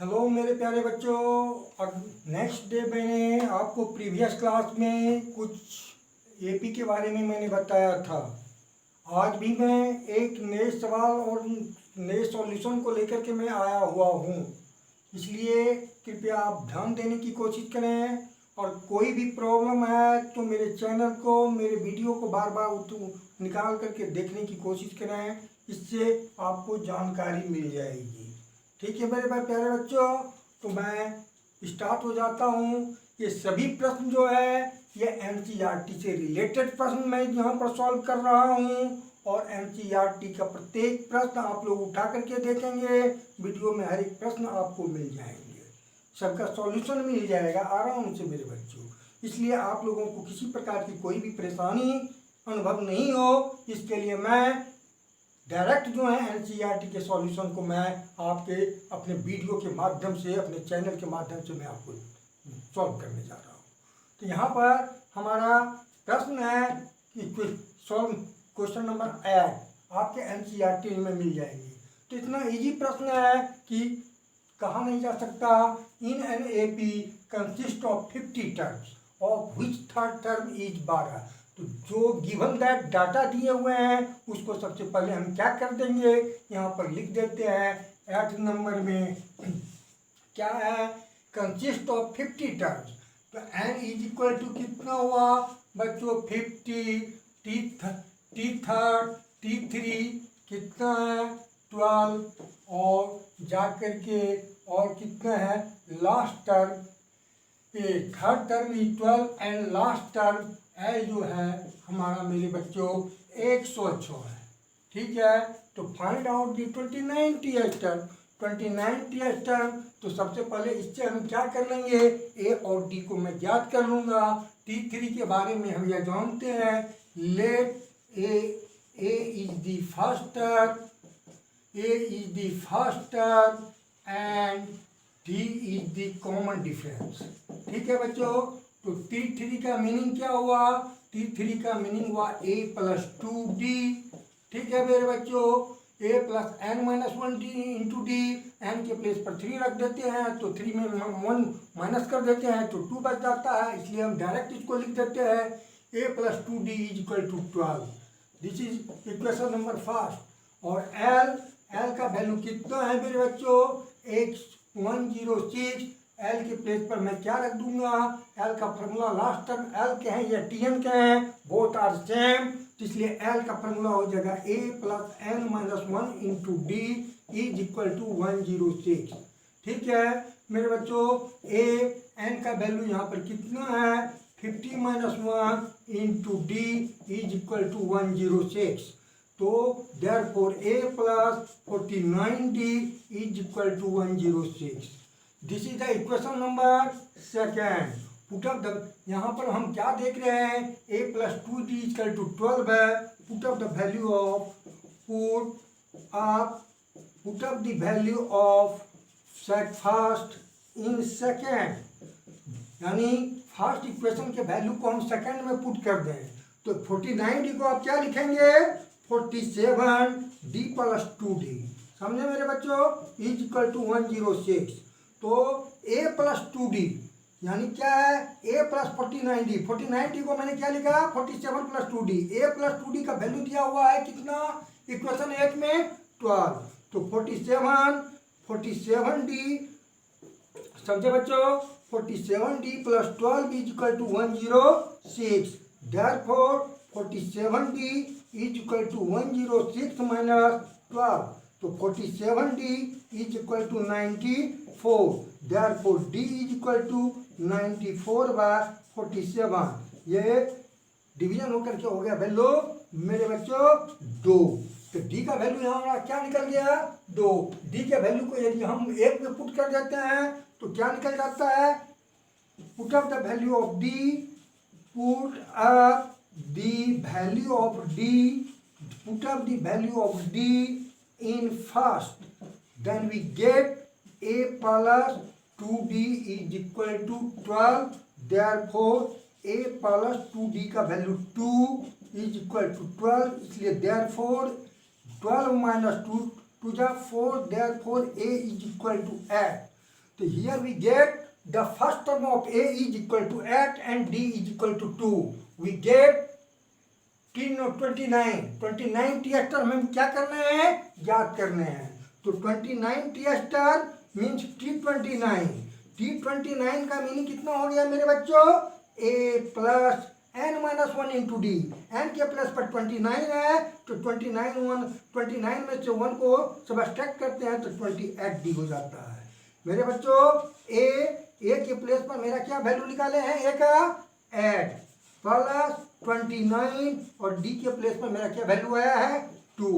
Hello मेरे प्यारे बच्चों। अब नेक्स्ट डे मैंने आपको प्रीवियस क्लास में कुछ एपी के बारे में मैंने बताया था। आज भी मैं एक नए सवाल और नए सॉल्यूशन को लेकर के मैं आया हुआ हूँ। इसलिए कृपया आप ध्यान देने की कोशिश करें और कोई भी प्रॉब्लम है तो मेरे चैनल को, मेरे वीडियो को बार बार निकाल करके देखने की कोशिश करें। इससे आपको जानकारी मिल जाएगी। ठीक है मेरे प्यारे बच्चों, तो मैं स्टार्ट हो जाता हूँ। ये सभी प्रश्न जो है ये एनसीईआरटी से रिलेटेड प्रश्न मैं यहाँ पर सॉल्व कर रहा हूँ और एनसीईआरटी का प्रत्येक प्रश्न आप लोग उठा करके देखेंगे। वीडियो में हर एक प्रश्न आपको मिल जाएंगे, सबका सॉल्यूशन मिल जाएगा आराम से मेरे बच्चों। इसलिए आप लोगों को किसी प्रकार की कोई भी परेशानी अनुभव नहीं हो, इसके लिए मैं डायरेक्ट जो है एनसीईआरटी के सॉल्यूशन को मैं आपके अपने वीडियो के माध्यम से, अपने चैनल के माध्यम से मैं आपको सॉल्व करने जा रहा हूँ। तो यहाँ पर हमारा प्रश्न है कि क्वेश्चन नंबर 8 आपके एनसीईआरटी में मिल जाएंगे। तो इतना इजी प्रश्न है कि कहा नहीं जा सकता। In an AP consist of 50 terms of which third term is 12। तो जो गिवन दैट डाटा दिए हुए हैं उसको सबसे पहले हम क्या कर देंगे, यहाँ पर लिख देते हैं 8 नंबर में क्या है, कंसिस्ट ऑफ 50 टर्म्स। तो एन इज इक्वल टू कितना हुआ बच्चों 50, टी थर्ड टी थ्री कितना है 12 और जा करके और कितना है last term, third term is 12 and last term L जो है हमारा मेरे बच्चों 106 है। ठीक है, तो find out the 29 th term. 29 th term, तो सबसे पहले इससे हम क्या कर लेंगे, ए और डी को मैं ज्ञात कर लूँगा। T3 के बारे में हम यह जानते हैं, let a is the first term, a is the first term and d is the common difference. ठीक है बच्चों, तो T3 का मीनिंग क्या हुआ, T3 का मीनिंग हुआ a प्लस 2d। ठीक है मेरे बच्चों, a plus n minus 1d into d, n के प्लेस पर 3 रख देते हैं तो 3 में 1 माइनस कर देते हैं तो 2 बच जाता है। इसलिए हम डायरेक्ट इसको लिख देते हैं a plus 2d is equal to 12। This is equation number first. और l का वैल्यू कितना है मेरे बच्चों 106। एल के प्लेस पर मैं क्या रख दूंगा, एल का फॉर्मूला लास्ट टर्म एल के हैं या टी एन के हैं, बोथ आर सेम। तो इसलिए एल का फॉर्मूला हो जाएगा a plus n minus 1 into d is equal to 106। ठीक है मेरे बच्चों, ए एन का वैल्यू यहाँ पर कितना है 50 minus 1 into d is equal to 106। तो therefore a plus 49d is equal to 106। This is the equation number second. Put up the, यहाँ पर हम क्या देख रहे हैं, a plus 2d equal to 12 है। Put up the value of put up the value of first in second, यानी first equation के वैल्यू को हम सेकेंड में पुट कर दें। तो 49d को आप क्या लिखेंगे 47d प्लस 2d। समझे मेरे बच्चों, इज इक्वल टू 106। तो a प्लस 2d यानी क्या है a प्लस 49d। 49d को मैंने क्या लिखा 47 plus 2d। a plus 2d का वैल्यू दिया हुआ है कितना इक्वेशन 1 में 12। तो 47d समझे बच्चों, 47d plus 12 is equal to 106। Therefore 47d is equal to 106 minus 12। तो 47d is equal to 94। Therefore d is equal to 94 by 47। ये डिवीजन होकर के हो गया वैल्यू मेरे बच्चों 2। तो d का वैल्यू यहाँ हमारा क्या निकल गया 2। d के वैल्यू को यदि हम 1 में पुट कर देते हैं तो क्या निकल जाता है, put up the value of d, put up the value of d, put up the value of d in first, then we get a plus 2d is equal to 12। therefore a plus 2d का value 2 is equal to 12। इसलिए therefore 12 minus 2 to the 4, therefore a is equal to 8। तो here we get the first term of a is equal to 8 and d is equal to 2. We get 29 T S term हमें क्या करना है, ज्ञात करने हैं. तो 29 T S term means T29 का मीनिंग कितना हो गया मेरे बच्चों, a plus n minus 1 into d. N के प्लस पर 29 है तो 29 में से 1 को सबट्रैक्ट करते हैं तो 28 डी हो जाता है मेरे बच्चों. ए के प्लेस पर मेरा क्या वैल्यू निकाले हैं, ए का 8 प्लस 29 और डी के प्लेस पर मेरा क्या वैल्यू आया है 2.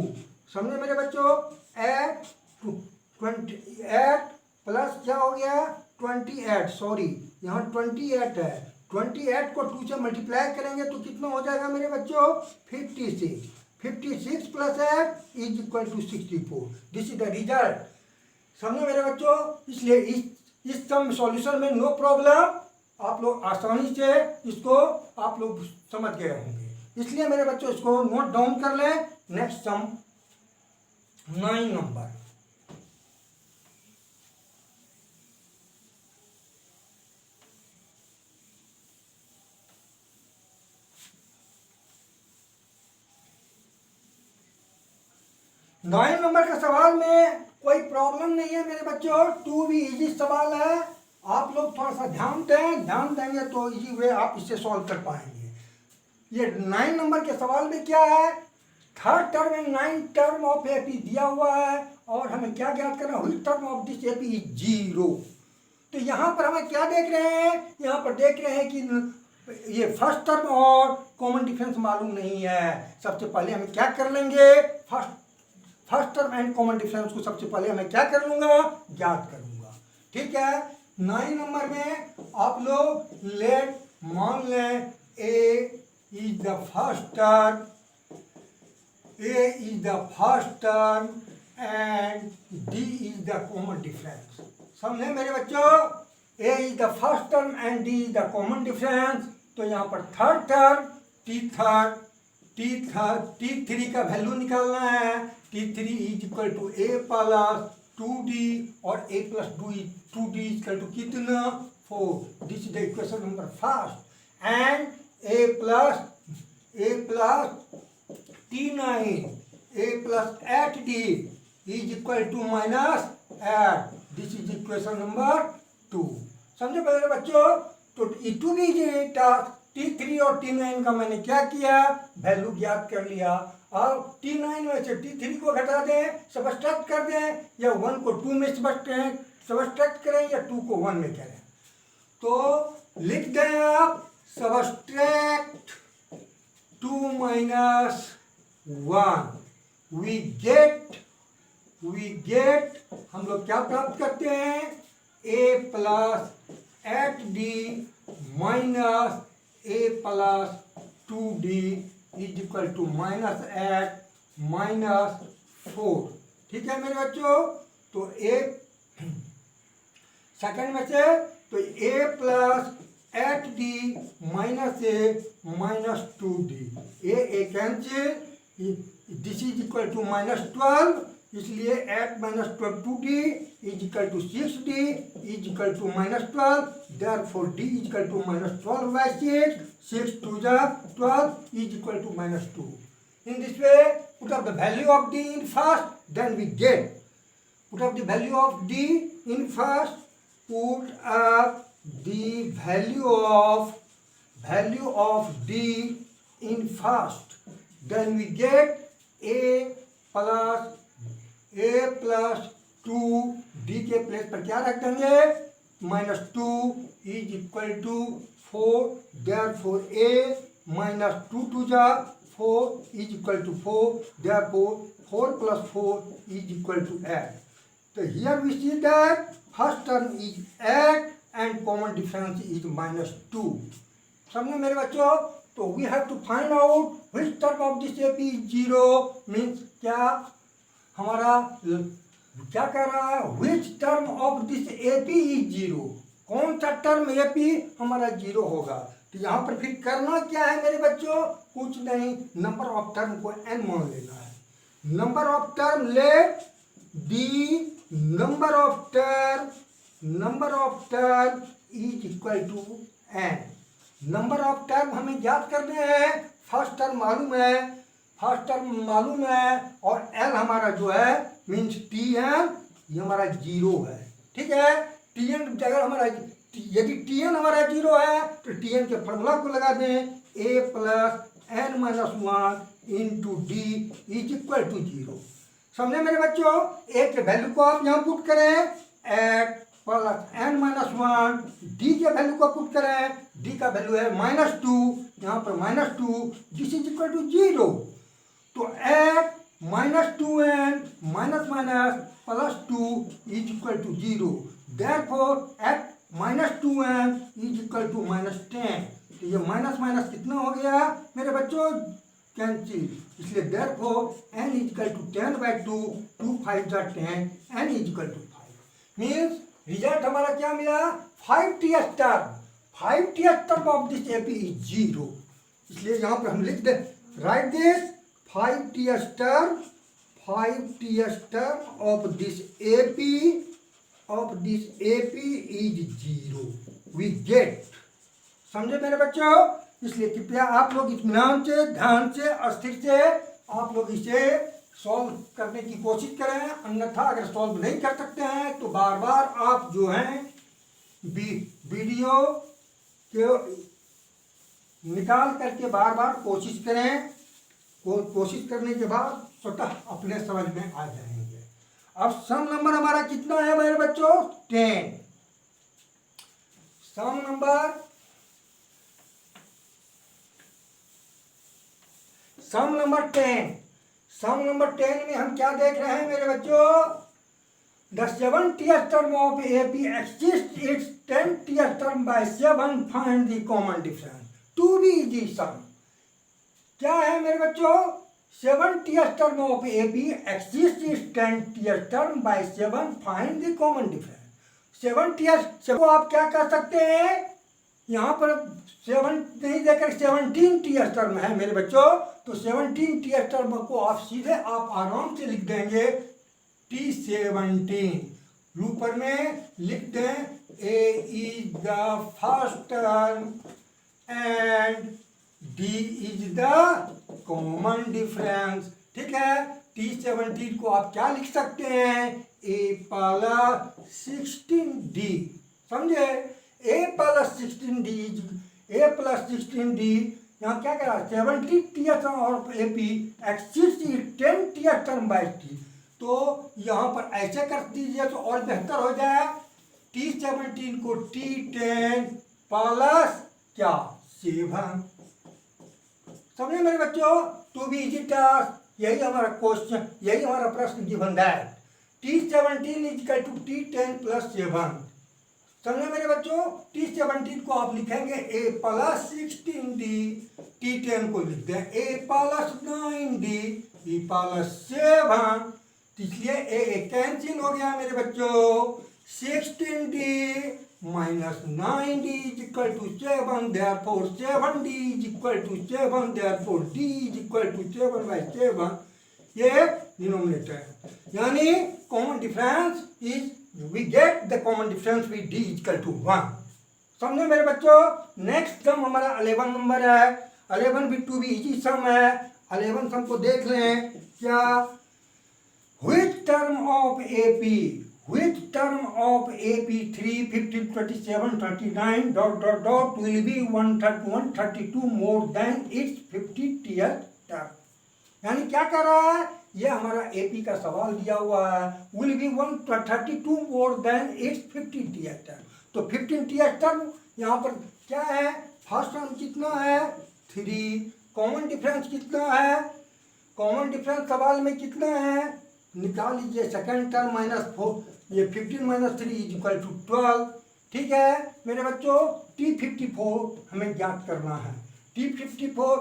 समझे मेरे बच्चों. 8 प्लस क्या हो गया 28, सॉरी यहाँ 28 है. 28 को 2 से मल्टीप्लाई करेंगे तो कितना हो जाएगा मेरे बच्चों 56 plus 8 is equal to 64. This is the result. समझे मेरे बच्चों. इसलिए इस सम सॉल्यूशन में नो प्रॉब्लम, आप लोग आसानी से इसको आप लोग समझ गए होंगे. इसलिए मेरे बच्चों इसको नोट डाउन कर लें. Next sum 9 number. Nine number का सवाल में कोई प्रॉब्लम नहीं है मेरे बच्चों. 2 भी इजी सवाल है. आप लोग थोड़ा सा ध्यान देंगे तो इजी वे आप इसे सॉल्व कर पाएंगे. ये 9 नंबर के सवाल में क्या है, third term and 9 term of AP दिया हुआ है और हमें क्या ज्ञात करना है, which term of this AP is 0. तो यहाँ पर हमें क्या देख रहे हैं, यहाँ पर देख रहे हैं कि ये फर्स्ट टर्म और कॉमन डिफरेंस मालूम नहीं है. सबसे पहले हम क्या कर लेंगे, first term and common difference को सबसे पहले मैं क्या कर लूंगा, ज्ञात कर लूंगा. ठीक है. 9 नंबर में आप लोग लेट मान लें a is the first term and d is the common difference. समझे मेरे बच्चों. A is the first term and d is the common difference. तो यहाँ पर थर्ड टर्म T3 का वैल्यू निकालना है. T3 is equal to a plus 2d और a plus 2d is equal to कितना 4. This is the equation number first. And a plus T9 a plus 8d is equal to minus 8. This is equation number 2. समझे मेरे बच्चों. तो E2 भी T3 और T9 का मैंने क्या किया, वैल्यू ज्ञात कर लिया. अब T9 में से T3 को घटा दें, सबट्रैक्ट कर दें, या 1 को 2 में सबट्रैक्ट करें या 2 को 1 में करें. तो लिख दें आप सबट्रैक्ट 2 माइनस 1. वी गेट हम लोग क्या प्राप्त करते हैं, a plus 8d minus a plus 2d is equal to minus 8 minus 4. ठीक है मेरे बच्चों. तो a सेकंड में से तो a plus 8d minus a minus 2d, a cancel, this is equal to minus 12. इसलिए 8 minus 12 2d is equal to 6d is equal to minus 12. Therefore d is equal to minus 12 by 6 2 जा 12 is equal to minus 2. In this way, put up the value of d in first, then we get. Put up the value of d in first. Put up the value of d in first. Then we get a plus 2 d के place पर क्या रख देंगे, minus 2 is equal to 4. Therefore a minus 2 2 जा 4 is equal to 4. Therefore 4 plus 4 is equal to 8. तो here we see that first term is 8 and common difference is minus 2. समझे मेरे बच्चों. तो we have to find out which term of this AP is 0. Means क्या हमारा क्या कह रहा है, which term of this AP is 0. कौन सा टर्म एपी हमारा 0 होगा. तो यहाँ पर फिर करना क्या है मेरे बच्चों, कुछ नहीं, नंबर ऑफ टर्म को n मान लेना है. नंबर ऑफ टर्म ले the number of term number of term is equal to n. Number of term हमें ज्ञात करने हैं। फर्स्ट टर्म मालूम है और एल हमारा जो है मीन्स टी एन, ये हमारा जीरो है। ठीक है, टी एन अगर हमारा यदि टी एन हमारा जीरो है तो टी एन के फॉर्मूला को लगा दें, a plus n minus one into d is equal to zero. समझे मेरे बच्चों? ए के वैल्यू को आप यहाँ पुट करें, eight plus n minus one, d के वैल्यू को पुट करें, डी का वैल्यू है -2, यहाँ पर -2, this is equal to zero. तो eight -2n minus minus +2 is equal to zero. Therefore eight -2n is equal to -10। तो ये माइनस माइनस कितना हो गया मेरे बच्चों? कैंसिल। इसलिए therefore n is equal to 10/2, 2 5 जा 10, n is equal to 5। Means result हमारा क्या मिला? 5th term. 5th term of this AP is zero. इसलिए यहाँ पर हम लिख दे, right this 5th term of this AP is zero. We get। समझे मेरे बच्चों? इसलिए कृपया आप लोग इत्मीनान से, ध्यान से, अस्थिर से आप लोग इसे सॉल्व करने की कोशिश करें। अन्यथा अगर सॉल्व नहीं कर सकते हैं तो बार बार आप जो हैं वीडियो को निकाल करके बार बार कोशिश करें। कोशिश करने के बाद स्वतः अपने समझ में आ जाएंगे। अब सम नंबर हमारा कितना है मेरे बच्चों? 10। सम नंबर 10 में हम क्या देख रहे हैं मेरे बच्चों? The 70th term of AP exists its 10th term by 7, find the common difference to be the sum। क्या है मेरे बच्चों? 70th term of AP exists its 10th term by 7, find the common difference। 70th को आप क्या कर सकते हैं? यहाँ पर 7 नहीं देकर 17th टर्म है मेरे बच्चों, तो 17th टर्म को आप सीधे आप आराम से लिख देंगे T17। ऊपर में लिख दें A is the first term and D is the common difference। ठीक है, T17 को आप क्या लिख सकते हैं? A plus 16D। समझे? A प्लस 16D यहाँ क्या करा? 70th और AP exist 10th term by T। तो यहाँ पर ऐसे कर दीजिए तो और बेहतर हो जाए। T17 को T10 प्लस क्या? 7। समझे मेरे बच्चों? टू बी इजी टास्क, यही हमारा क्वेश्चन, यही हमारा प्रश्न given that T17 is equal to T10 plus 7। समझे मेरे बच्चों? T17 को आप लिखेंगे A प्लस 16D, T10 को लिखते हैं A plus 9D, E plus 7। इसलिए A कैंसिल हो गया मेरे बच्चों। 16D minus 9D is equal to 7, therefore 7D is equal to 7, therefore D is equal to 7/7। ये डिनोमिनेटर है, यानी common difference is we get the common difference with D equal to 1। समझे मेरे बच्चों? नेक्स्ट सम हमारा 11 number है। 11 भी to भी इजी सम है। 11 सम को देख लें क्या? which term of AP 3, 15, 27, 39 ... will be 132 more than its 50th term। यानी क्या कर रहा है? ये हमारा AP का सवाल दिया हुआ है। will be 132 more than its 50th term। तो 15th term यहाँ पर क्या है? फर्स्ट टर्म कितना है? 3। कॉमन डिफरेंस कितना है? कॉमन डिफरेंस सवाल में कितना है? निकाल लीजिए। सेकेंड टर्म -4, ये 15 - 3 इज इक्वल टू 12। ठीक है मेरे बच्चों? T54 हमें ज्ञात करना है। T54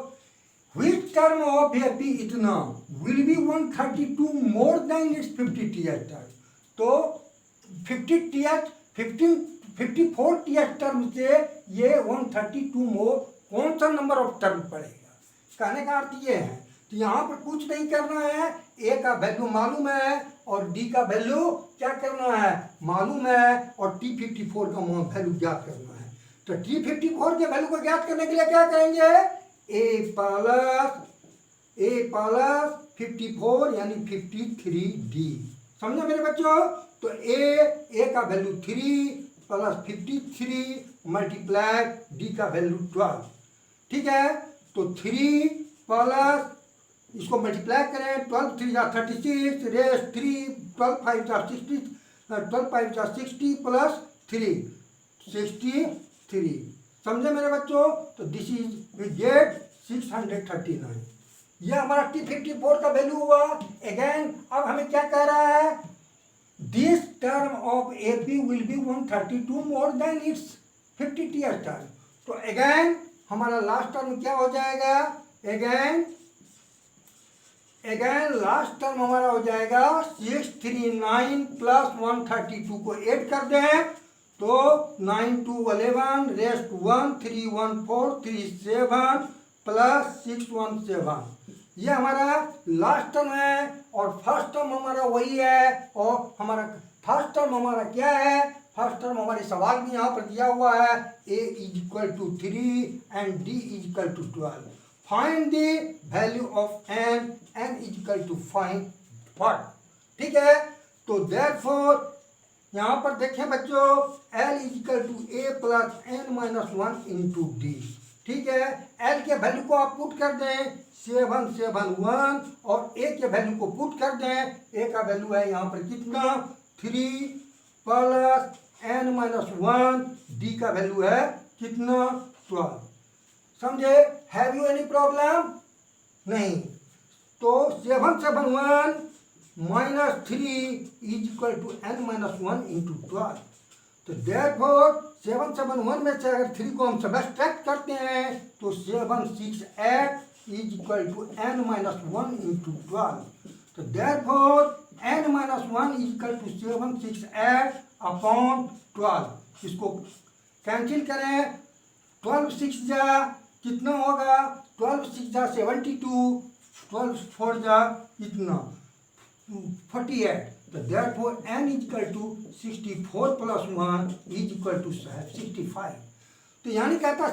which term of AP इतना will be 132 more than its 50th term। तो 54th टर्म से ये 132 मोर कौन सा नंबर ऑफ टर्म पड़ेगा? कहने का अर्थ ये है। तो यहाँ पर कुछ नहीं करना है, ए का वैल्यू मालूम है और डी का वैल्यू क्या करना है, मालूम है, और T54 का वैल्यू ज्ञात करना है। तो T54 के वैल्यू को ज्ञात करने के लिए क्या करेंगे, ए प्लस 54 यानी 53D। समझे मेरे बच्चों। तो ए का वैल्यू 3 प्लस 53 मल्टीप्लाई डी का वैल्यू 12। ठीक है, तो 3 प्लस इसको मल्टीप्लाई करें, 12 3 जा 36 रेस 3 12 5 जा 60 12 5 जा 60 प्लस 3 63। समझे मेरे बच्चों। तो दिस इज वी गेट 639। ये हमारा T54 का वैल्यू हुआ। अगेन अब हमें क्या कह रहा है, this term of AP will be 132 more than it's 50th term. तो अगेन हमारा लास्ट टर्म क्या हो जाएगा, अगेन लास्ट टर्म हमारा हो जाएगा 639 प्लस 132 को ऐड कर दें तो 9 2 11 रेस्ट 1 3 1 4 3 7 प्लस 6 1 7। ये हमारा लास्ट टर्म है और फर्स्ट टर्म हमारा वही है। और हमारा फर्स्ट टर्म हमारा क्या है, फर्स्ट टर्म हमारे सवाल में यहाँ पर दिया हुआ है a is equal to 3 and d is equal to 12। Find the value of n is equal to find what. ठीक है, तो देयरफॉर यहाँ पर देखें बच्चों l is equal to a plus n minus 1 into D. ठीक है, l के वैल्यू को आप पुट कर दें 771 और a के वैल्यू को पुट कर दें। a का वैल्यू है यहाँ पर कितना 3 प्लस n माइनस 1, d का वैल्यू है कितना 12। समझे, हैव यू एनी प्रॉब्लम, नहीं। तो 771 minus 3 is equal to n minus 1 into 12। तो देयरफॉर 771 में से अगर 3 को हम सबट्रैक्ट करते हैं तो 768 is equal to n minus 1 into 12। तो therefore n minus 1 is equal to 768 upon 12। इसको कैंसिल करें, 12 6 जा कितना होगा, 12 6 जा 72, 12 4 जा इतना 48। तो therefore n is equal to 64 plus 1 is equal to 65। तो यानी कहता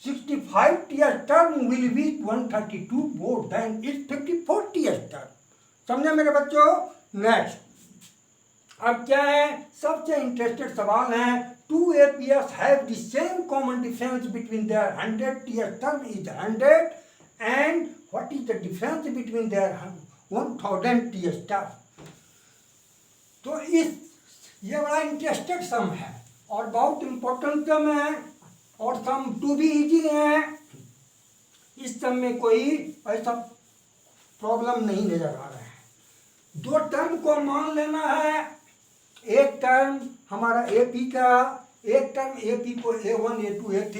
65th term will be 132 more than its 54th term। समझे मेरे बच्चों। नेक्स्ट अब क्या है, सबसे इंटरेस्टेड सवाल है, 2 APs have the same common difference between their 100th term is 100 and what is the difference between their 1000th term। तो ये बड़ा इंटरेस्टेड सम है और बहुत इंपॉर्टेंट सम है और सम टू भी इजी है। इस सम में कोई ऐसा प्रॉब्लम नहीं नजर आ रहा है। 2 टर्म को मान लेना है, एक टर्म हमारा AP का, एक टर्म AP को A1 A2 A3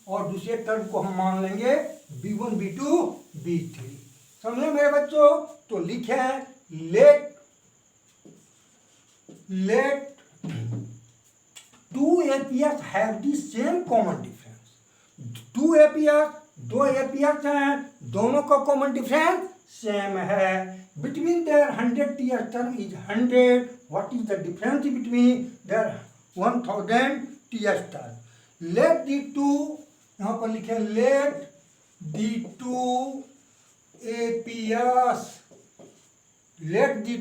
और दूसरे टर्म को हम मान लेंगे B1 B2 B3। समझे मेरे बच्चों। तो लिखे late 2 APs have the same common difference। 2 APs हैं, दोनों का कॉमन डिफरेंस सेम है। Between their 100th term is 100, what is the difference between their 1000th term। Let the 2, यहाँ पर लिखे let the 2 APs, let the